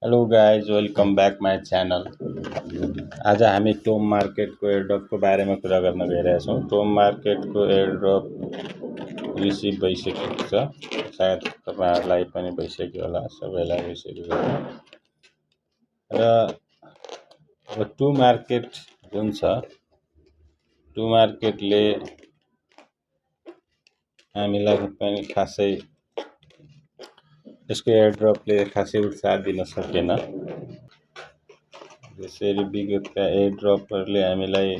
Hello guys welcome back my channel. आज हामी Tomé मार्केटको एयरड्रपको बारेमा कुरा गर्न गइरहेका छौँ। टोम मार्केटको एयरड्रप रिसिभ भइसकेको छ, सायद तपाईँहरूलाई पनि भइसक्यो होला, सबैलाई भइसकेको छ। र अब टु मार्केट जुन छ, टु मार्केटले हामीलाई पनि खासै यसको एयरड्रपले खासै उत्साह दिन सकेन। त्यसरी विगतका एयरड्रपहरूले हामीलाई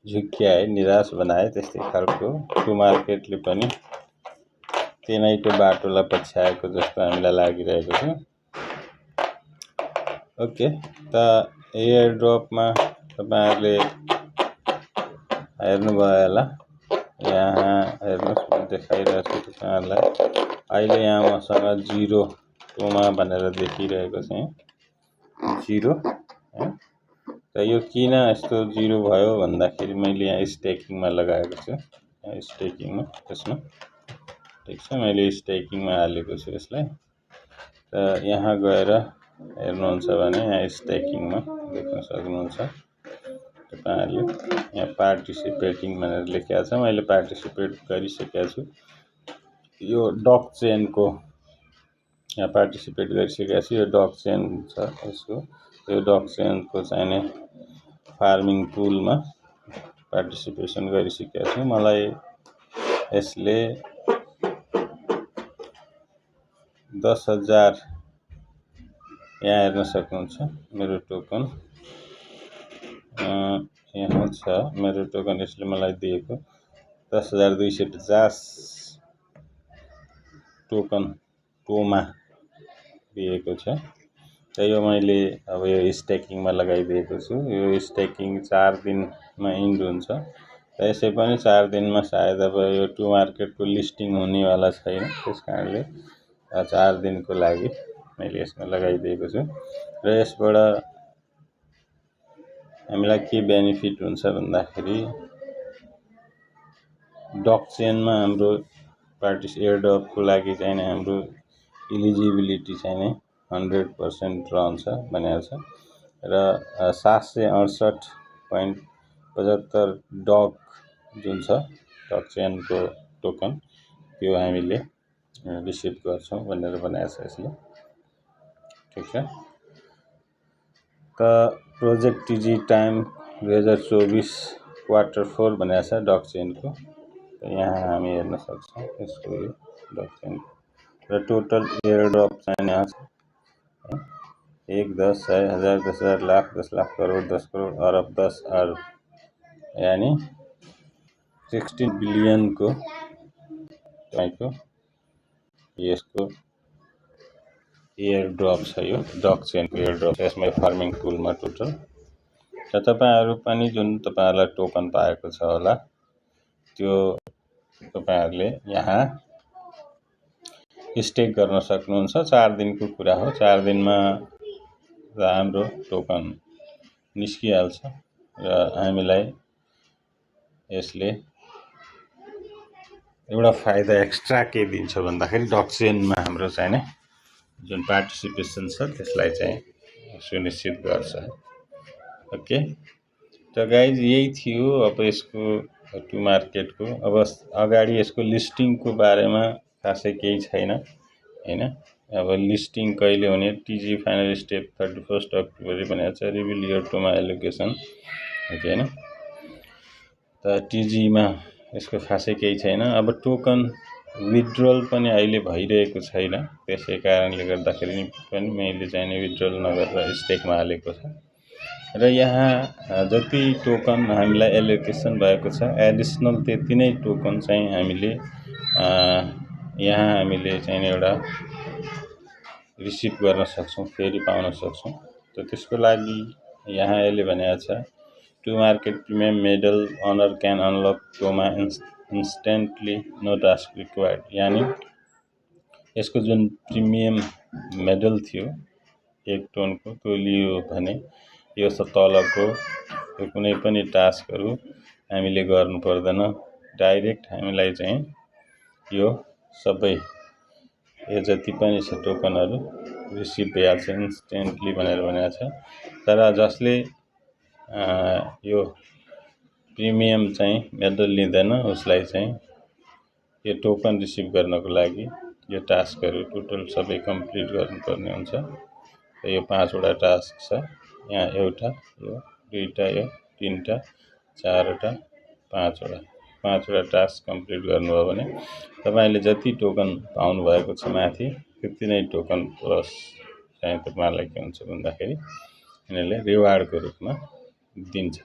झुक्क्याए, निराश बनाए, त्यस्तै खालको टु मार्केटले पनि त्यही बाटोलाई पछ्याएको जस्तो हामीलाई लागिरहेको छ। ओके, त एयरड्रपमा तपाईँहरूले हेर्नुभयो होला, यहाँ हेर्नुहोस्, म देखाइरहेको छु तपाईँहरूलाई। अहिले यहाँ मसँग 0 टोमा भनेर देखिरहेको छ, 0। त यो किन यस्तो 0 भयो भन्दाखेरि मैले यहाँ स्टेकिङमा लगाएको छु, स्टेकिङमा त्यसमा ठिक छ, मैले स्टेकिङमा हालेको छु यसलाई। त यहाँ गएर हेर्नुहुन्छ भने यहाँ स्टेकिङमा देख्न सक्नुहुन्छ तपाईँहरूले, यहाँ पार्टिसिपेटिङ भनेर लेखेको छ, मैले पार्टिसिपेट गरिसकेको छु। यो डकचेनको यहाँ पार्टिसिपेट गरिसकेको छु। यो डकचेन छ, यसको यो डकचेनको चाहिने फार्मिङ पुलमा पार्टिसिपेसन गरिसकेको छु। मलाई यसले 10,000 यहाँ हेर्न सक्नुहुन्छ, मेरो टोकन यहाँ छ, मेरो टोकन यसले मलाई दिएको 10,250 टोकन टोमा दिएको छ। र यो मैले अब यो स्टेकिङमा लगाइदिएको छु। यो स्टेकिङ 4 दिनमा इन्ड हुन्छ, र यसै पनि 4 दिनमा सायद अब यो टु मार्केटको लिस्टिङ हुनेवाला छैन, त्यस कारणले 4 दिनको लागि मैले यसमा लगाइदिएको छु। र यसबाट हामीलाई के बेनिफिट हुन्छ भन्दाखेरि, डकचेनमा हाम्रो एयरड्रपको लागि चाहिने हाम्रो इलिजिबिलिटी चाहिने 100% रहन्छ भनेको छ। र 768.75 डक जुन छ डकचेनको टोकन, त्यो हामीले रिसिभ गर्छौँ भनेर भनेको छ यसले, ठिक छ। त प्रोजेक्ट टिजी टाइम 2024 क्वार्टर 4 भनेको छ डकचेनको। यहाँ हामी हेर्न सक्छौँ यसको यो डकचेन र टोटल एयरड्रप चाहिँ यहाँ छ 1, 10, 100, 1000, 10,000, लाख, 10 लाख, करोड, 10 करोड, अरब, 10 अरब, यानी 16 बिलियनको तपाईँको यसको एयरड्रप छ। यो डकचेनको एयरड्रप, यसमा फार्मिङ पुलमा टोटल। र तपाईँहरू पनि जुन तपाईँहरूलाई टोकन पाएको छ होला, त्यो तपाईँहरूले यहाँ स्टेक गर्न सक्नुहुन्छ। 4 दिनको कुरा हो, 4 दिनमा हाम्रो टोकन निस्किहाल्छ र हामीलाई यसले एउटा फाइदा एक्स्ट्रा के दिन्छ भन्दाखेरि, डकचेनमा हाम्रो चाहिने जुन पार्टिसिपेसन छ त्यसलाई चाहिँ सुनिश्चित गर्छ। ओके, त गाइज यही थियो अब यसको टु मार्केटको। अब अगाडि यसको लिस्टिङको बारेमा खासै केही छैन हैन। अब लिस्टिङ कहिले हुने, टिजी फाइनल स्टेप 31 अक्टोबर भनेको छ, रिभिल योर टोमा एलोकेसन, हैन। त टिजीमा यसको खासै केही छैन। अब टोकन विथड्रल पनि अहिले भइरहेको छैन, त्यसै कारणले गर्दाखेरि पनि मैले चाहिँ विथड्रल नगरेर स्टेकमा हालेको छ। र यहाँ जति टोकन हामीलाई एलोकेसन भएको छ, एडिसनल त्यति नै टोकन चाहिँ हामीले यहाँ हामीले चाहिँ एउटा रिसिभ गर्न सक्छौँ, फेरि पाउन सक्छौँ। त त्यसको लागि यहाँ यसले भनेको छ, to market premium medal honour can unlock टोमा इन्स्टेन्टली, नो टास्क रिक्वायर्ड। यानी यसको जुन प्रिमियम मेडल थियो 1 टोनको, त्यो लियो भने यो तलको यो कुनै पनि टास्कहरू हामीले गर्नु पर्दैन, डाइरेक्ट हामीलाई चाहिँ यो सबै यो जति पनि छ टोकनहरू रिसिभ भइहाल्छ इन्स्टेन्टली भनेर भनेको छ। तर जसले यो प्रिमियम चाहिँ मेडल लिँदैन उसलाई चाहिँ यो टोकन रिसिभ गर्नको लागि यो टास्कहरू टोटल सबै कम्प्लिट गर्नुपर्ने हुन्छ। यो 5वटा टास्क छ। यहाँ एउटा, यो दुईवटा, यो तीनवटा, चारवटा, पाँचवटा टास्क कम्प्लिट गर्नुभयो भने तपाईँले जति टोकन पाउनुभएको छ माथि त्यति नै टोकन प्लस चाहिँ तपाईँलाई के हुन्छ भन्दाखेरि यिनीहरूले रिवार्डको रूपमा दिन्छ।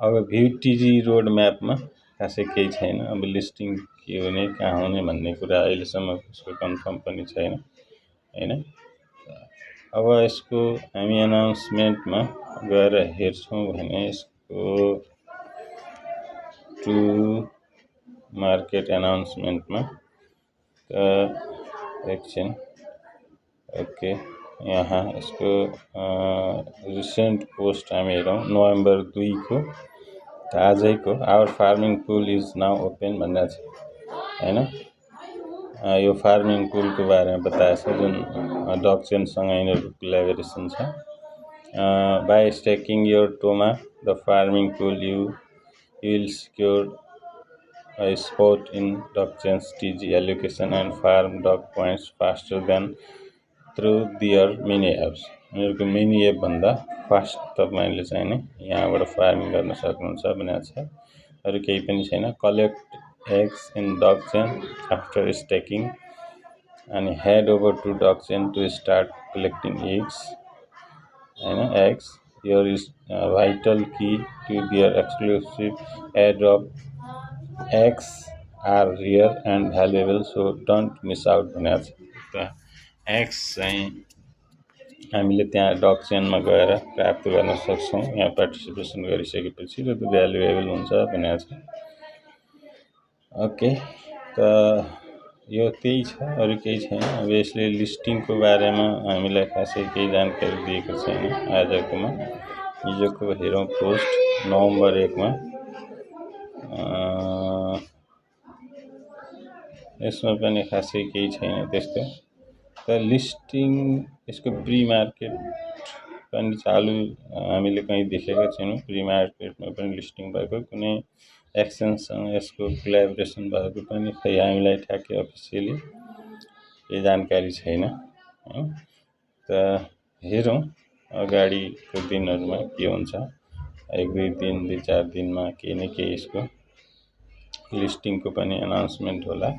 अब भ्युटिजी रोड म्यापमा खासै केही छैन। अब लिस्टिङ के हुने कहाँ हुने भन्ने कुरा अहिलेसम्म उसको कन्फर्म पनि छैन होइन। अब यसको हामी एनाउन्समेन्टमा गएर हेर्छौँ भने यसको टु मार्केट एनाउन्समेन्टमा एकछिन ओके यहाँ यसको रिसेन्ट पोस्ट हामी हेरौँ नोभेम्बर 2 को आजैको our farming pool is now open भनेको छ होइन। यो फार्मिङ पुलको बारेमा बताएको छ जुन डकचेनसँग यिनीहरूको कोल्याबोरेसन छ। बाई स्टेकिङ योर टोमा the farming pool you will secure a spot in Duckchain's TG allocation and farm duck points faster than through their mini apps। यिनीहरूको मिनी एप भन्दा फास्ट तपाईँले चाहिँ नि यहाँबाट फार्मिङ गर्न सक्नुहुन्छ भनेको छ। अरू केही पनि छैन। Collect eggs in DuckChain after staking अनि head over to DuckChain to start collecting eggs होइन। Eggs your is vital key to their exclusive airdrop. Eggs are rare and valuable, so don't miss out भनेको छ। त eggs चाहिँ हामीले त्यहाँ डकचेनमा गएर प्राप्त गर्न सक्छौँ यहाँ पार्टिसिपेसन गरिसकेपछि र त्यो भ्यालुएबल हुन्छ भनेको छ। ओके त यो त्यही छ, अरू केही छैन। अब यसले लिस्टिङको बारेमा हामीलाई खासै केही जानकारी दिएको छैन आजकोमा। हिजोको हेरौँ पोस्ट नोभेम्बर 1 मा यसमा पनि खासै केही छैन त्यस्तो। त लिस्टिङ यसको प्री मार्केट पनि चालु हामीले कहीँ देखेका छैनौँ। प्री मार्केटमा पनि लिस्टिङ भएको कुनै एक्सचेन्जसँग यसको कोल्याबोरेसन भएको पनि खै हामीलाई ठ्याक्कै अफिसियली केही जानकारी छैन होइन। त हेरौँ अगाडिको दिनहरूमा के हुन्छ। 1-2 दिन 2-4 दिनमा केही न केही यसको लिस्टिङको पनि एनाउन्समेन्ट होला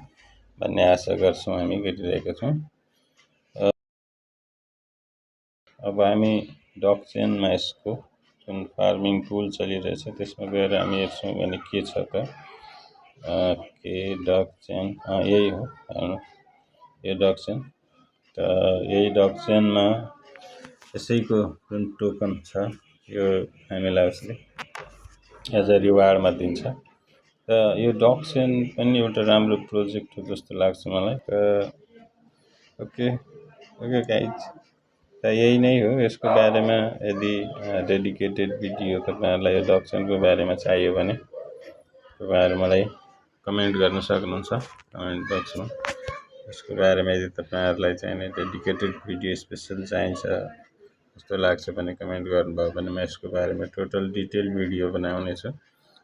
भन्ने आशा गर्छौँ, हामी गरिरहेका छौँ। अब हामी डकचेनमा यसको जुन फार्मिङ पुल चलिरहेछ त्यसमा गएर हामी हेर्छौँ भने के छ त के डकचेन यही हो यो डकचेन। त यही डकचेनमा यसैको जुन टोकन छ यो हामीलाई उसले एज अ रिवार्डमा दिन्छ। त यो डकचेन पनि एउटा राम्रो प्रोजेक्ट हो जस्तो लाग्छ मलाई। ओके गाइज त यही नै हो। यसको बारेमा यदि डेडिकेटेड भिडियो तपाईँहरूलाई यो डकचेनको बारेमा चाहियो भने तपाईँहरू मलाई कमेन्ट गर्न सक्नुहुन्छ कमेन्ट बक्समा। यसको बारेमा यदि तपाईँहरूलाई चाहिने डेडिकेटेड भिडियो स्पेसल चाहिन्छ जस्तो लाग्छ भने कमेन्ट गर्नुभयो भने म यसको बारेमा टोटल डिटेल भिडियो बनाउनेछु।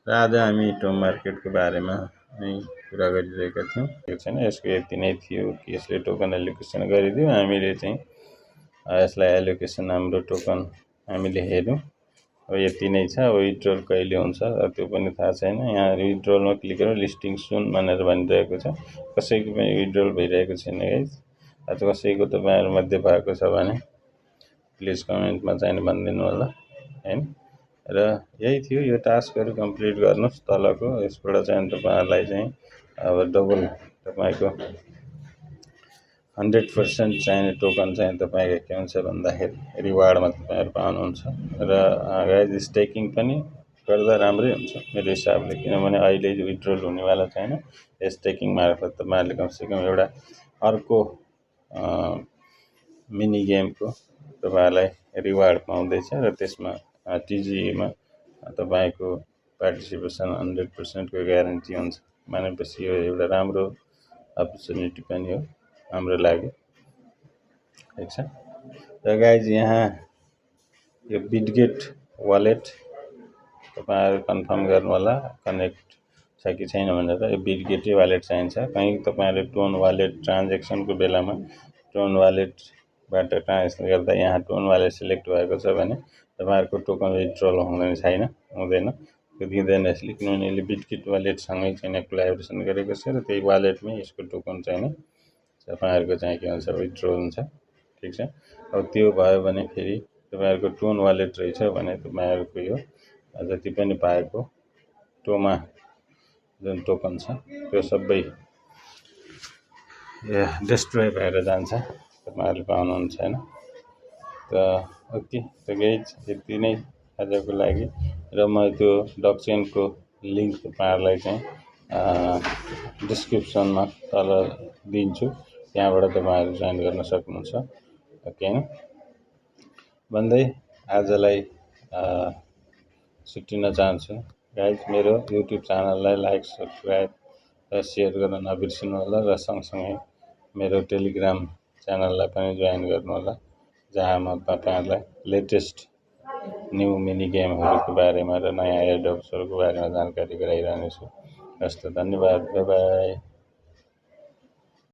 र आज हामी ToMarketको बारेमा नै कुरा गरिरहेका थियौँ। यो छैन यसको यति नै थियो कि यसले टोकन एलोकेसन गरिदियो, हामीले चाहिँ यसलाई एलोकेसन हाम्रो टोकन हामीले हेऱ्यौँ। अब यति नै छ। अब विथड्रल कहिले हुन्छ त्यो पनि थाहा छैन। यहाँ विथड्रलमा क्लिक गरेर लिस्टिङ सुन भनेर भनिरहेको छ। कसैको पनि विथड्रल भइरहेको छैन गाइज। कसैको तपाईँहरूमध्ये भएको छ भने प्लिज कमेन्टमा चाहिँ भनिदिनु होला होइन। र यही थियो, यो टास्कहरू कम्प्लिट गर्नुहोस् तलको। यसबाट चाहिँ तपाईँहरूलाई चाहिँ अब डबल तपाईँको 100% चाहिने टोकन चाहिँ तपाईँको के हुन्छ भन्दाखेरि रिवार्डमा तपाईँहरू पाउनुहुन्छ। र गाइज स्टेकिङ पनि गर्दा राम्रै हुन्छ मेरो हिसाबले, किनभने अहिले विथड्रल हुनेवाला छैन। स्टेकिङ मार्फत तपाईँहरूले कमसेकम एउटा अर्को मिनी गेमको तपाईँहरूलाई रिवार्ड पाउँदैछ र त्यसमा टिजीमा तपाईँको पार्टिसिपेसन 100% को ग्यारेन्टी हुन्छ भनेपछि यो एउटा राम्रो अपर्च्युनिटी पनि हो हाम्रो लागि। ठिक छ। र गाइज यहाँ यो बिटगेट वालेट तपाईँहरू कन्फर्म गर्नु होला कनेक्ट छ कि छैन भनेर। यो बिटगेटै वालेट चाहिन्छ। कहीँ तपाईँहरूले टोन वालेट ट्रान्जेक्सनको बेलामा टोन वालेटबाट ट्रान्जेक्सन गर्दा यहाँ टोन वालेट सिलेक्ट भएको छ भने तपाईँहरूको टोकन विथड्रल हुँदैन, त्यो दिँदैन यसले, किनभने यसले बिटगेट वालेटसँगै चाहिँ कोलाबोरेसन गरेको छ र त्यही वालेटमै यसको टोकन चाहिँ तपाईँहरूको चाहिँ के भन्छ विथड्रल हुन्छ। ठिक छ। अब त्यो भयो भने फेरि तपाईँहरूको टोन वालेट रहेछ भने तपाईँहरूको यो जति पनि पाएको टोमा जुन टोकन छ त्यो सबै डिस्ट्रोय भएर जान्छ, तपाईँहरूले पाउनुहुन्छ होइन। त ओके, त गाइज यति नै आजको लागि। र म त्यो डकचेनको लिङ्क तपाईँहरूलाई चाहिँ डिस्क्रिप्सनमा तल दिन्छु, त्यहाँबाट तपाईँहरू जोइन गर्न सक्नुहुन्छ। ओके होइन, भन्दै आजलाई छुट्टिन चाहन्छु। गाइज मेरो युट्युब च्यानललाई लाइक, सब्सक्राइब र सेयर गर्न नबिर्सिनु होला र सँगसँगै मेरो टेलिग्राम च्यानललाई पनि जोइन गर्नु होला, जहाँ म तपाईँहरूलाई लेटेस्ट न्यू मिनी गेमहरूको बारेमा र नयाँ एयरड्रप्सहरूको बारेमा जानकारी गराइरहनेछु। हस् त, धन्यवाद, बाई बाई।